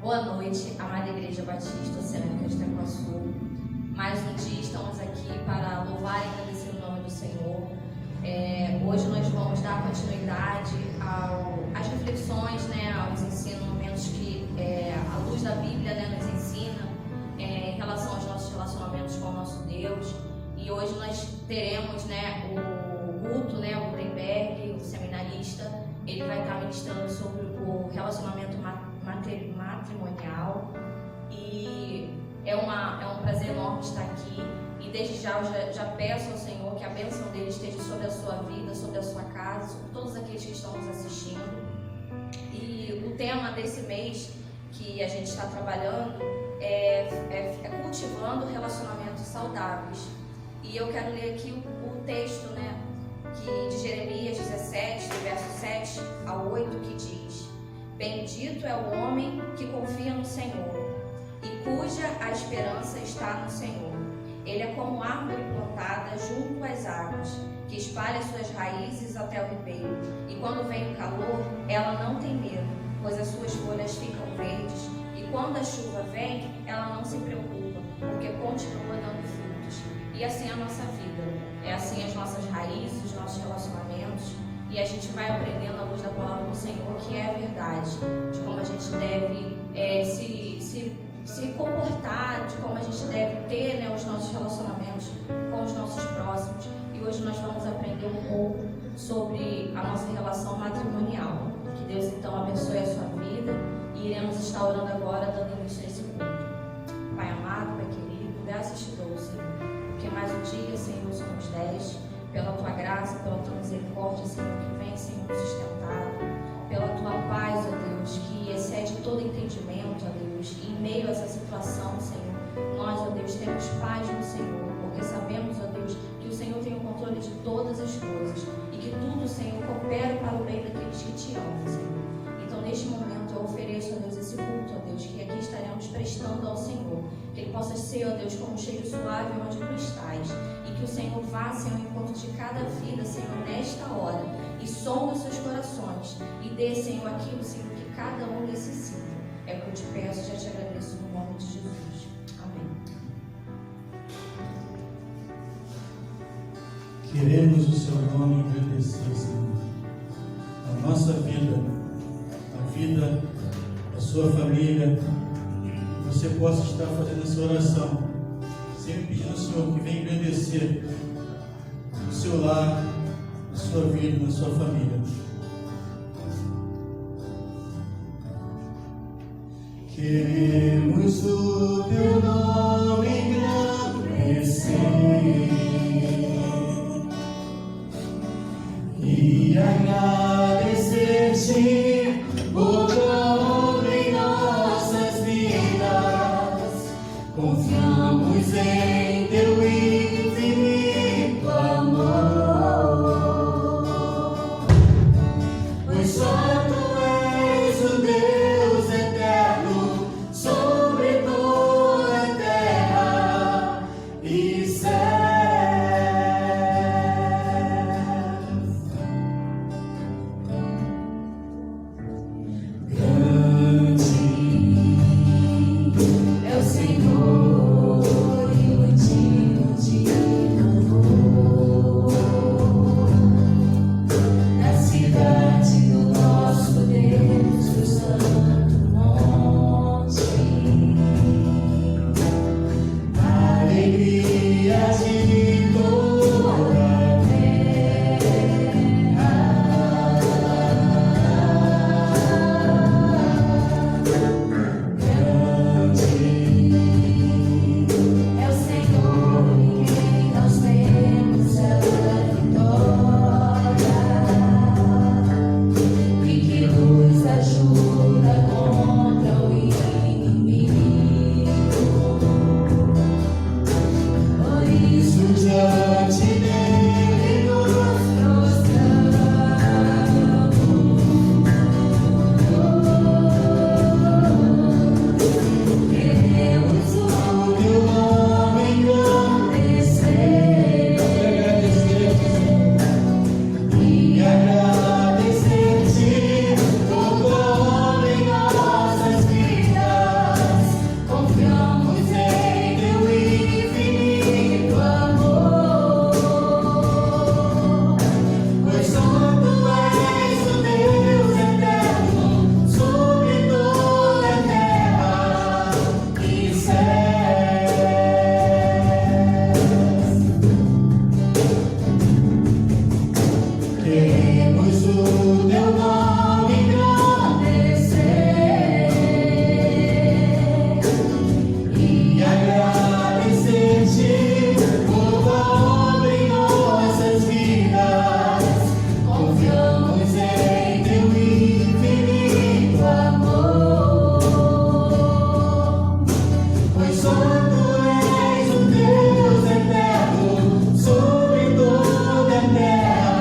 Boa noite, amada Igreja Batista Oceânica de Itaquaçu. Mais um dia estamos aqui para louvar e agradecer o nome do Senhor. Hoje nós vamos dar continuidade às reflexões, aos ensinamentos que a luz da Bíblia nos ensina em relação aos nossos relacionamentos com o nosso Deus. E hoje nós teremos o Guto, o Gutenberg, o seminarista. Ele vai estar ministrando sobre o relacionamento matrimonial. E é um prazer enorme estar aqui. E desde já eu já peço ao Senhor que a bênção dele esteja sobre a sua vida, sobre a sua casa, sobre todos aqueles que estão nos assistindo. E o tema desse mês que a gente está trabalhando é cultivando relacionamentos saudáveis. E eu quero ler aqui o texto de Jeremias 17, do verso 7 ao 8, que diz: Bendito é o homem que confia no Senhor e cuja a esperança está no Senhor. Ele é como árvore plantada junto às águas, que espalha suas raízes até o ribeiro. E quando vem o calor, ela não tem medo, pois as suas folhas ficam verdes. E quando a chuva vem, ela não se preocupa, porque continua dando frutos. E assim é a nossa vida, é assim as nossas raízes, os nossos relacionamentos. E a gente vai aprendendo à luz da palavra do Senhor, que é a verdade, de como a gente deve se comportar, de como a gente deve ter os nossos relacionamentos com os nossos próximos. E hoje nós vamos aprender um pouco sobre a nossa relação matrimonial. Que Deus então abençoe a sua vida e iremos estar orando agora, dando início a esse culto. Pai amado, Pai querido, graças te dou, Senhor, porque mais um dia, Senhor, somos 10, pela tua graça, pela tua misericórdia, Senhor, que vem, Senhor, nos sustentado, pela tua paz, ó Deus, que excede todo entendimento, ó Deus, e em meio a essa situação, Senhor, nós, ó Deus, temos paz no Senhor, porque sabemos, ó Deus, que o Senhor tem o controle de todas as coisas e que tudo, Senhor, coopera para o bem daqueles que te amam, Senhor. Então, neste momento, eu ofereço, ó Deus, esse culto, ó Deus, que aqui estaremos prestando ao Senhor, que ele possa ser, ó Deus, como um cheiro suave onde tu estás, e que o Senhor vá, Senhor, ao encontro de cada vida, Senhor, nesta hora, e sonde os seus corações, e dê, Senhor, aquilo, Senhor, que cada um necessita. É o que eu te peço e já te agradeço no nome de Jesus. Amém. Queremos o seu nome agradecer, Senhor, a nossa vida, a vida da sua família, que você possa estar fazendo essa oração, sempre pedindo ao Senhor que venha agradecer o seu lar, a sua vida, a sua família. Queremos o teu nome engrandecer e agradecer-te por tua obra em nossas vidas. Confiamos em teu infinito amor, pois só tu és o Deus eterno sobre toda a terra e céus. Queremos o teu nome engrandecer e agradecer-te por tua obra em nossas vidas. Confiamos em teu infinito amor, pois só tu és o Deus eterno sobre toda a terra.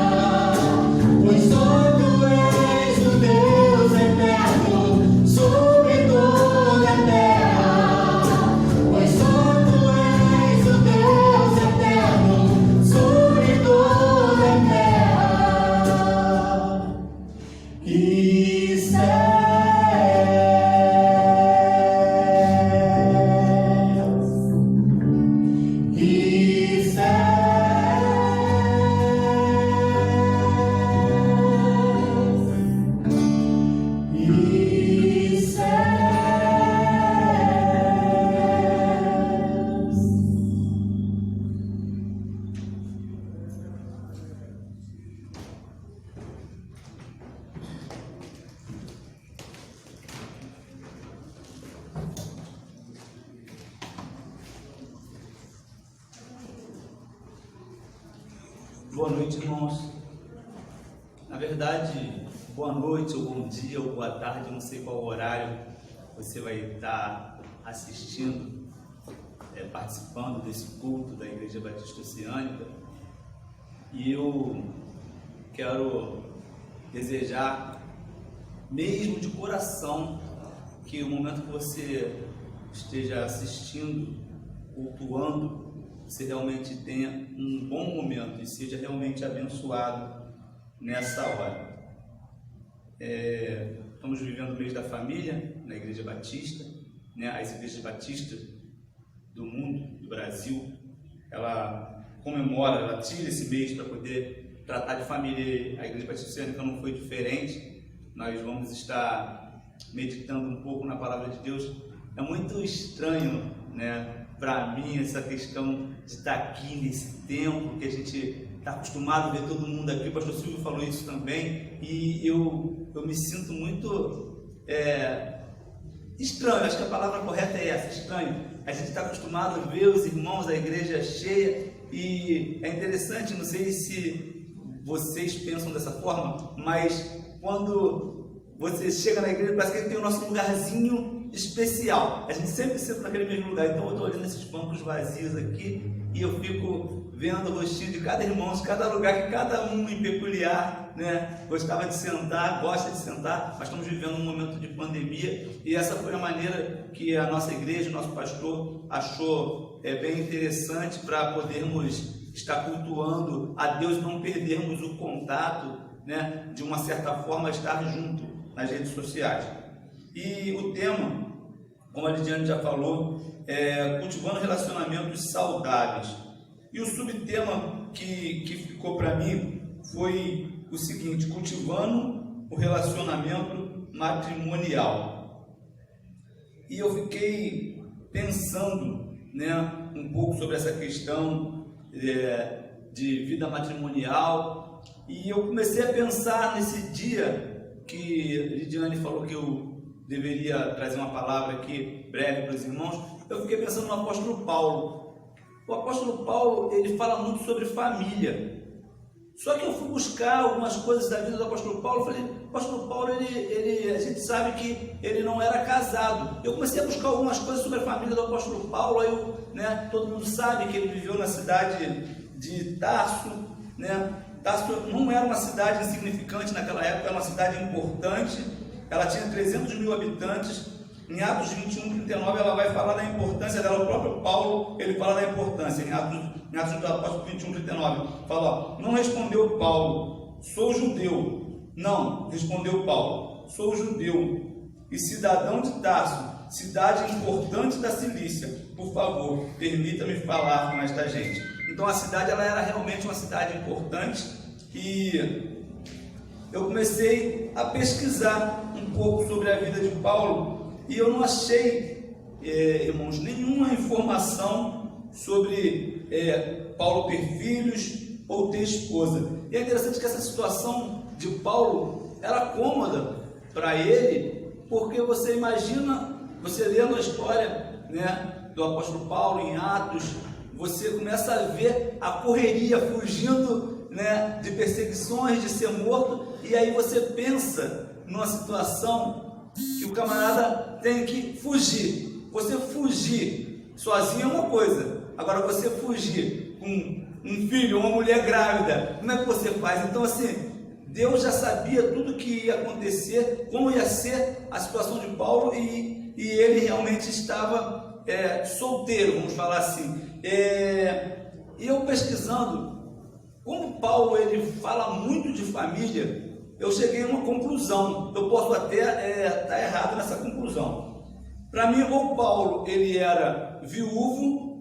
Pois só tu és o Deus eterno sobre toda a terra. Pois só tu és o Deus eterno sobre toda a terra e céus. E Boa noite, irmãos. Na verdade, boa noite, ou bom dia, ou boa tarde, não sei qual horário você vai estar assistindo, participando desse culto da Igreja Batista Oceânica. E eu quero desejar, mesmo de coração, que o momento que você esteja assistindo, cultuando, você realmente tenha um bom momento e seja realmente abençoado nessa hora. Estamos vivendo o mês da família na Igreja Batista, né? As igrejas batistas do mundo, do Brasil, ela comemora, ela tira esse mês para poder tratar de família. A Igreja Batista Oceânica não foi diferente. Nós vamos estar meditando um pouco na Palavra de Deus. É muito estranho, né, para mim, essa questão de estar aqui nesse tempo que a gente está acostumado a ver todo mundo aqui. O pastor Silvio falou isso também, e eu me sinto muito estranho. Acho que a palavra correta é essa, estranho. A gente está acostumado a ver os irmãos da igreja cheia, e é interessante, não sei se vocês pensam dessa forma, mas quando você chega na igreja, parece que tem o nosso lugarzinho especial. A gente sempre senta naquele mesmo lugar. Então eu estou olhando esses bancos vazios aqui e eu fico vendo o rostinho de cada irmão, de cada lugar, que cada um em peculiar, né, gostava de sentar, gosta de sentar. Mas estamos vivendo um momento de pandemia, e essa foi a maneira que a nossa igreja, o nosso pastor achou bem interessante para podermos estar cultuando a Deus e não perdermos o contato, né, de uma certa forma estar junto nas redes sociais. E o tema, como a Lidiane já falou, é cultivando relacionamentos saudáveis. E o subtema que ficou para mim foi o seguinte: cultivando o relacionamento matrimonial. E eu fiquei pensando, né, um pouco sobre essa questão de vida matrimonial, e eu comecei a pensar nesse dia que Lidiane falou que eu deveria trazer uma palavra aqui breve para os irmãos. Eu fiquei pensando no apóstolo Paulo. O apóstolo Paulo, ele fala muito sobre família. Só que eu fui buscar algumas coisas da vida do apóstolo Paulo. Eu falei, o apóstolo Paulo, a gente sabe que ele não era casado. Eu comecei a buscar algumas coisas sobre a família do apóstolo Paulo. Aí todo mundo sabe que ele viveu na cidade de Tarso, né? Tarso não era uma cidade insignificante naquela época, era uma cidade importante. Ela tinha 300 mil habitantes. Em Atos 21, 39, ela vai falar da importância dela. O próprio Paulo, ele fala da importância. Em Atos do Apóstolo 21, 39, fala: não respondeu Paulo, sou judeu. Não, respondeu Paulo, sou judeu e cidadão de Tarso, cidade importante da Cilícia. Por favor, permita-me falar com esta gente. Então a cidade, ela era realmente uma cidade importante, e eu comecei a pesquisar um pouco sobre a vida de Paulo, e eu não achei, irmãos, nenhuma informação sobre Paulo ter filhos ou ter esposa. E é interessante que essa situação de Paulo era cômoda para ele, porque você imagina, você lendo a história, né, do apóstolo Paulo em Atos, você começa a ver a correria, fugindo, né, de perseguições, de ser morto, e aí você pensa numa situação que o camarada tem que fugir. Você fugir sozinho é uma coisa, agora você fugir com um filho, uma mulher grávida, como é que você faz? Então assim, Deus já sabia tudo que ia acontecer, como ia ser a situação de Paulo, e ele realmente estava solteiro, vamos falar assim. E eu pesquisando, como Paulo ele fala muito de família, eu cheguei a uma conclusão. Eu posso até estar errado nessa conclusão. Para mim, ou Paulo ele era viúvo,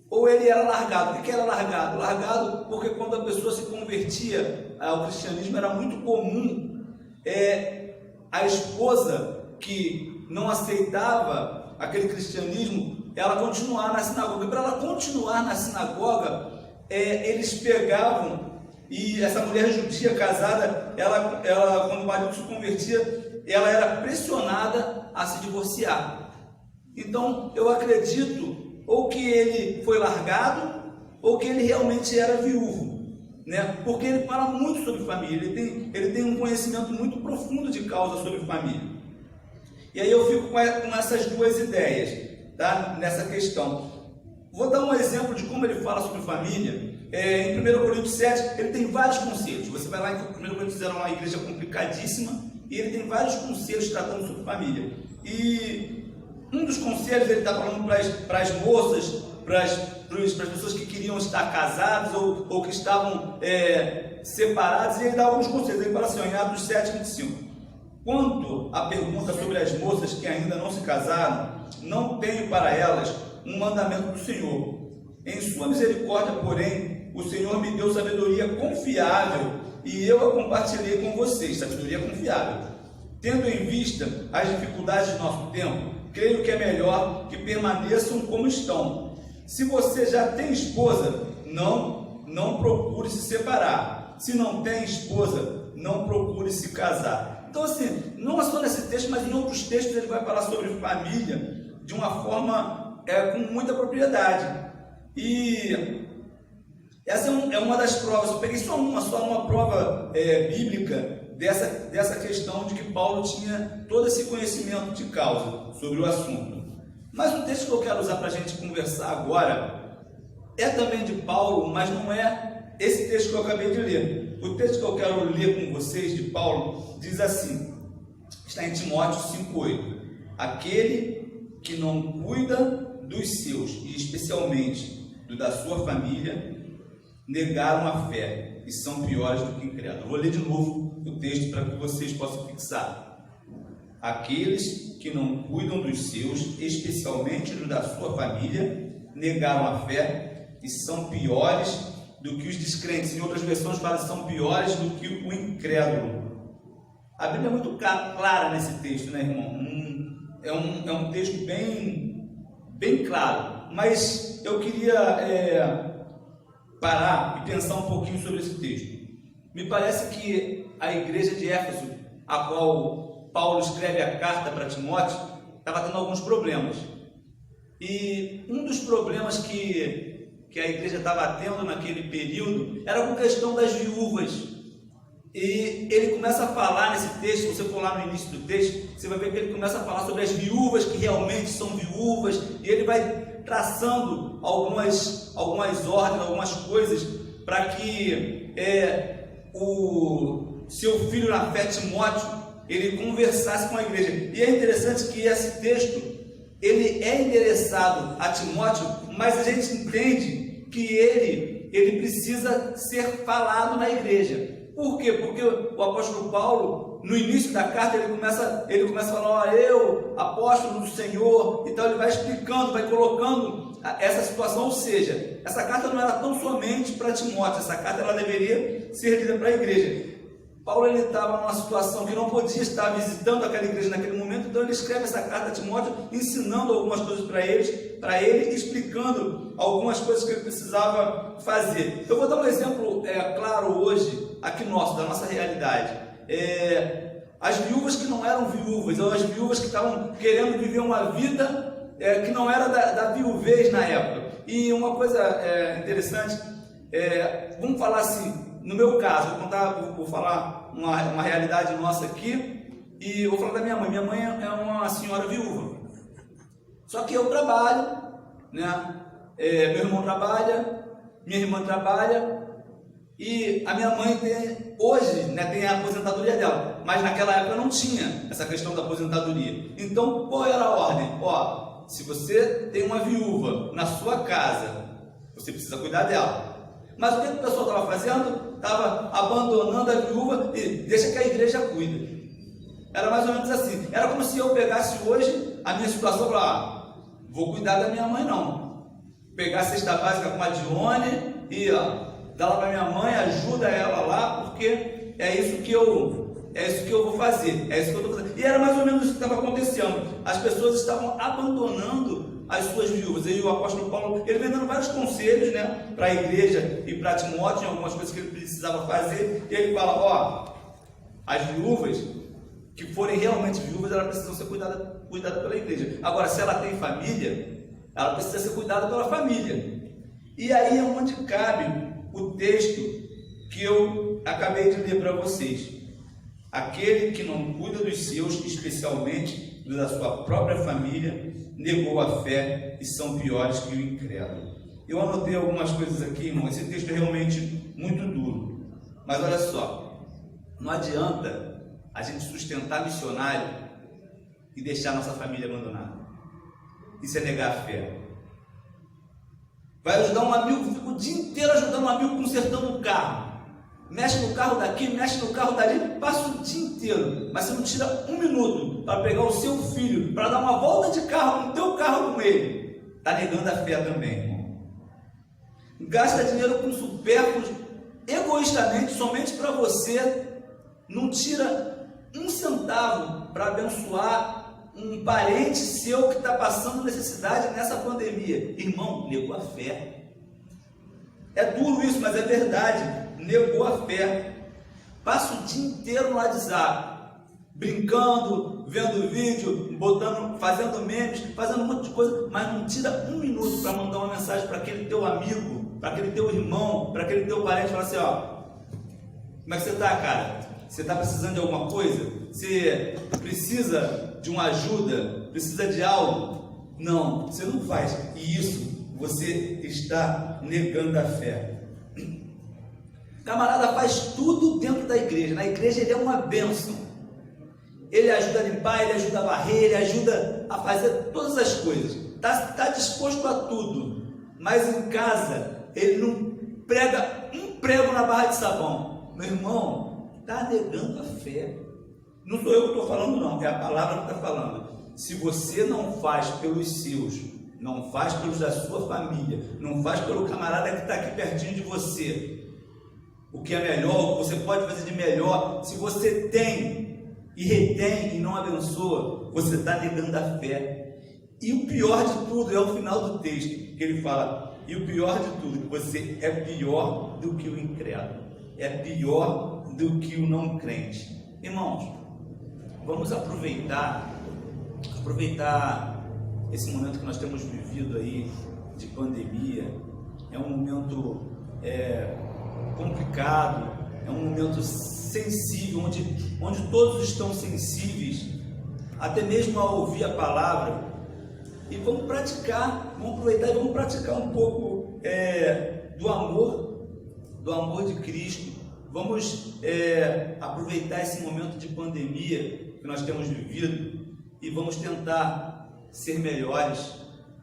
ou ele era largado. O que era largado? Largado porque quando a pessoa se convertia ao cristianismo, era muito comum a esposa que não aceitava aquele cristianismo, ela continuar na sinagoga. E para ela continuar na sinagoga, eles pegavam, e essa mulher judia casada, ela quando o marido se convertia, ela era pressionada a se divorciar. Então eu acredito ou que ele foi largado, ou que ele realmente era viúvo, né? Porque ele fala muito sobre família, ele tem um conhecimento muito profundo de causa sobre família. E aí eu fico com essas duas ideias, tá? Nessa questão. Vou dar um exemplo de como ele fala sobre família. Em 1 Coríntios 7, ele tem vários conselhos. Você vai lá em 1 Coríntios, era uma igreja complicadíssima, e ele tem vários conselhos tratando sobre família. E um dos conselhos ele está falando para as moças, para as pessoas que queriam estar casadas ou que estavam separadas, e ele dá alguns conselhos. Ele fala assim, em Atos 7:25: quanto à pergunta sobre as moças que ainda não se casaram, não tenho para elas um mandamento do Senhor. Em sua misericórdia, porém, o Senhor me deu sabedoria confiável e eu a compartilhei com vocês. Sabedoria confiável. Tendo em vista as dificuldades do nosso tempo, creio que é melhor que permaneçam como estão. Se você já tem esposa, não procure se separar. Se não tem esposa, não procure se casar. Então assim, não é só nesse texto, mas em outros textos ele vai falar sobre família de uma forma com muita propriedade. E essa é uma das provas. Eu peguei só uma prova bíblica dessa questão de que Paulo tinha todo esse conhecimento de causa sobre o assunto. Mas o texto que eu quero usar para a gente conversar agora é também de Paulo, mas não é esse texto que eu acabei de ler. O texto que eu quero ler com vocês de Paulo diz assim, está em Timóteo 5:8: aquele que não cuida dos seus, e especialmente do da sua família, negaram a fé e são piores do que incrédulos. Eu vou ler de novo o texto para que vocês possam fixar. Aqueles que não cuidam dos seus, especialmente do da sua família, negaram a fé e são piores do que os descrentes. Em outras versões fala que são piores do que o incrédulo. A Bíblia é muito clara nesse texto, né, irmão? É um texto bem claro. Mas eu queria parar e pensar um pouquinho sobre esse texto. Me parece que a igreja de Éfeso, a qual Paulo escreve a carta para Timóteo, estava tendo alguns problemas. E um dos problemas que a igreja estava tendo naquele período era com questão das viúvas. E ele começa a falar nesse texto, se você for lá no início do texto, você vai ver que ele começa a falar sobre as viúvas que realmente são viúvas, e ele vai traçando algumas ordens, algumas coisas, para que o seu filho na fé, Timóteo, ele conversasse com a igreja. E é interessante que esse texto, ele é endereçado a Timóteo, mas a gente entende que ele precisa ser falado na igreja. Por quê? Porque o apóstolo Paulo, no início da carta, ele começa a falar, eu, apóstolo do Senhor, então ele vai explicando, vai colocando essa situação, ou seja, essa carta não era tão somente para Timóteo, essa carta ela deveria ser lida para a igreja. Paulo ele estava numa situação que não podia estar visitando aquela igreja naquele momento, então ele escreve essa carta a Timóteo, ensinando algumas coisas para ele, explicando algumas coisas que ele precisava fazer. Eu vou dar um exemplo claro hoje, aqui nosso, da nossa realidade. As viúvas que não eram viúvas, ou as viúvas que estavam querendo viver uma vida que não era da viuvez na época. E uma coisa interessante, vamos falar assim, no meu caso, vou falar uma realidade nossa aqui, e vou falar da minha mãe. Minha mãe é uma senhora viúva, só que eu trabalho, né? Meu irmão trabalha, minha irmã trabalha, e a minha mãe hoje, né, tem a aposentadoria dela, mas naquela época não tinha essa questão da aposentadoria. Então, qual era a ordem? Se você tem uma viúva na sua casa, você precisa cuidar dela. Mas o que o pessoal estava fazendo? Estava abandonando a viúva e deixa que a igreja cuida. Era mais ou menos assim. Era como se eu pegasse hoje a minha situação e falar, vou cuidar da minha mãe não. Pegar a cesta básica com a Dione e dar lá para minha mãe, ajuda ela lá, porque é isso que eu vou fazer. É isso que eu estou fazendo. E era mais ou menos isso que estava acontecendo. As pessoas estavam abandonando as suas viúvas. E o apóstolo Paulo, ele vem dando vários conselhos, né, para a igreja e para Timóteo, em algumas coisas que ele precisava fazer, e ele fala, as viúvas que forem realmente viúvas, elas precisam ser cuidadas pela igreja. Agora, se ela tem família, ela precisa ser cuidada pela família. E aí é onde cabe o texto que eu acabei de ler para vocês. Aquele que não cuida dos seus, especialmente da sua própria família, negou a fé e são piores que o incrédulo. Eu anotei algumas coisas aqui, irmão. Esse texto é realmente muito duro. Mas olha só, não adianta a gente sustentar missionário e deixar nossa família abandonada. Isso é negar a fé. Vai ajudar um amigo, fica o dia inteiro ajudando um amigo consertando um carro. Mexe no carro daqui, mexe no carro dali, passa o dia inteiro, mas você não tira um minuto para pegar o seu filho, para dar uma volta de carro no teu carro com ele. Está negando a fé também, irmão. Gasta dinheiro com supérfluos, egoístamente, somente para você. Não tira um centavo para abençoar um parente seu que está passando necessidade nessa pandemia. Irmão, negou a fé. É duro isso, mas é verdade. Negou a fé. Passa o dia inteiro no WhatsApp, brincando, vendo vídeo, fazendo memes, fazendo um monte de coisa, mas não tira um minuto para mandar uma mensagem para aquele teu amigo, para aquele teu irmão, para aquele teu parente, falar assim, como é que você está, cara? Você está precisando de alguma coisa? Você precisa de uma ajuda? Precisa de algo? Não, você não faz. E isso, você está negando a fé. Camarada faz tudo dentro da igreja. Na igreja ele é uma bênção. Ele ajuda a limpar, ele ajuda a varrer, ele ajuda a fazer todas as coisas. Está disposto a tudo. Mas em casa, ele não prega um prego na barra de sabão. Meu irmão, está negando a fé. Não sou eu que estou falando não, é a palavra que está falando. Se você não faz pelos seus, não faz pelos da sua família, não faz pelo camarada que está aqui pertinho de você, o que é melhor, o que você pode fazer de melhor, se você tem e retém e não abençoa, você está negando a fé. E o pior de tudo é o final do texto, que ele fala, e o pior de tudo, você é pior do que o incrédulo, é pior do que o não crente. Irmãos, vamos aproveitar esse momento que nós temos vivido aí, de pandemia. É um momento complicado, é um momento sensível, onde todos estão sensíveis, até mesmo a ouvir a palavra, e vamos aproveitar e vamos praticar um pouco do amor de Cristo. Vamos aproveitar esse momento de pandemia que nós temos vivido e vamos tentar ser melhores,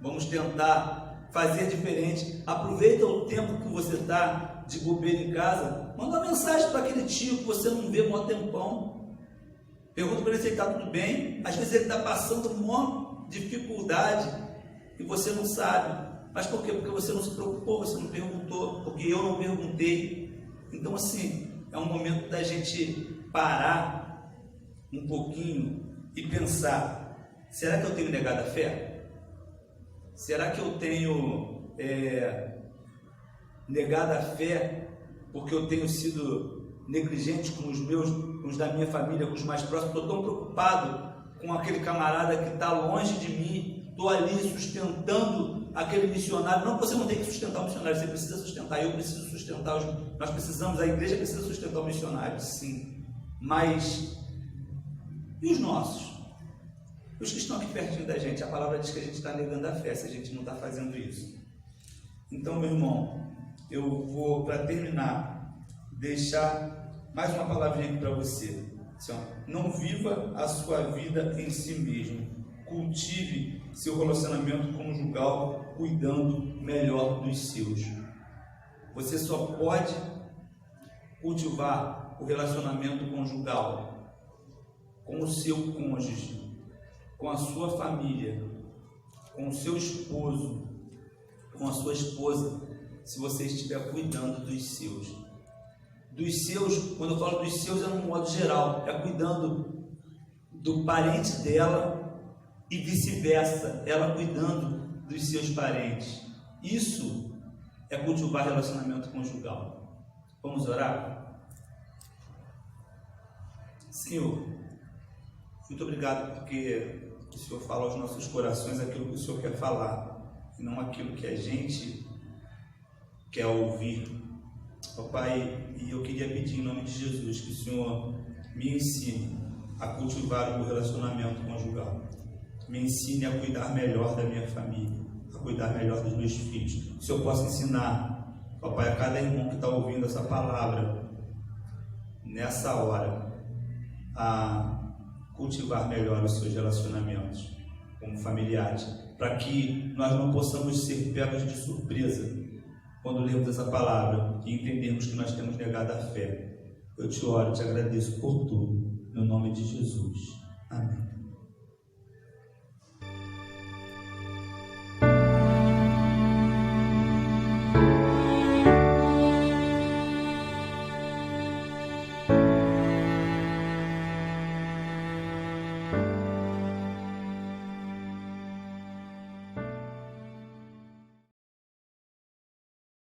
vamos tentar fazer diferente. Aproveita o tempo que você está de bobeira em casa, manda uma mensagem para aquele tio que você não vê há um tempão, pergunta para ele se ele está tudo bem. Às vezes ele está passando uma dificuldade e você não sabe, mas por quê? Porque você não se preocupou, você não perguntou, porque eu não perguntei. Então assim, é um momento da gente parar um pouquinho e pensar: será que eu tenho negado a fé? Será que eu tenho negado a fé porque eu tenho sido negligente com os meus, com os da minha família, com os mais próximos? Estou tão preocupado com aquele camarada que está longe de mim, estou ali sustentando aquele missionário. Não, você não tem que sustentar o missionário, você precisa sustentar, eu preciso sustentar, nós precisamos, a igreja precisa sustentar o missionário, sim. Mas e os nossos? Os que estão aqui pertinho da gente? A palavra diz que a gente está negando a fé se a gente não está fazendo isso. Então, meu irmão, eu vou, para terminar, deixar mais uma palavrinha aqui para você. Assim, não viva a sua vida em si mesmo. Cultive seu relacionamento conjugal cuidando melhor dos seus. Você só pode cultivar o relacionamento conjugal com o seu cônjuge, com a sua família, com o seu esposo, com a sua esposa, se você estiver cuidando dos seus. Dos seus, quando eu falo dos seus, é no modo geral, é cuidando do parente dela e vice-versa, ela cuidando dos seus parentes. Isso é cultivar relacionamento conjugal. Vamos orar? Senhor, muito obrigado porque o Senhor fala aos nossos corações aquilo que o Senhor quer falar, e não aquilo que a gente quer ouvir. Ó Pai, e eu queria pedir em nome de Jesus que o Senhor me ensine a cultivar o meu relacionamento conjugal. Me ensine a cuidar melhor da minha família, a cuidar melhor dos meus filhos. Que o Senhor possa ensinar, ó Pai, a cada irmão que está ouvindo essa palavra, nessa hora, a cultivar melhor os seus relacionamentos como familiares, para que nós não possamos ser pegos de surpresa quando lemos essa palavra e entendermos que nós temos negado a fé. Eu te oro, te agradeço por tudo, no nome de Jesus. Amém.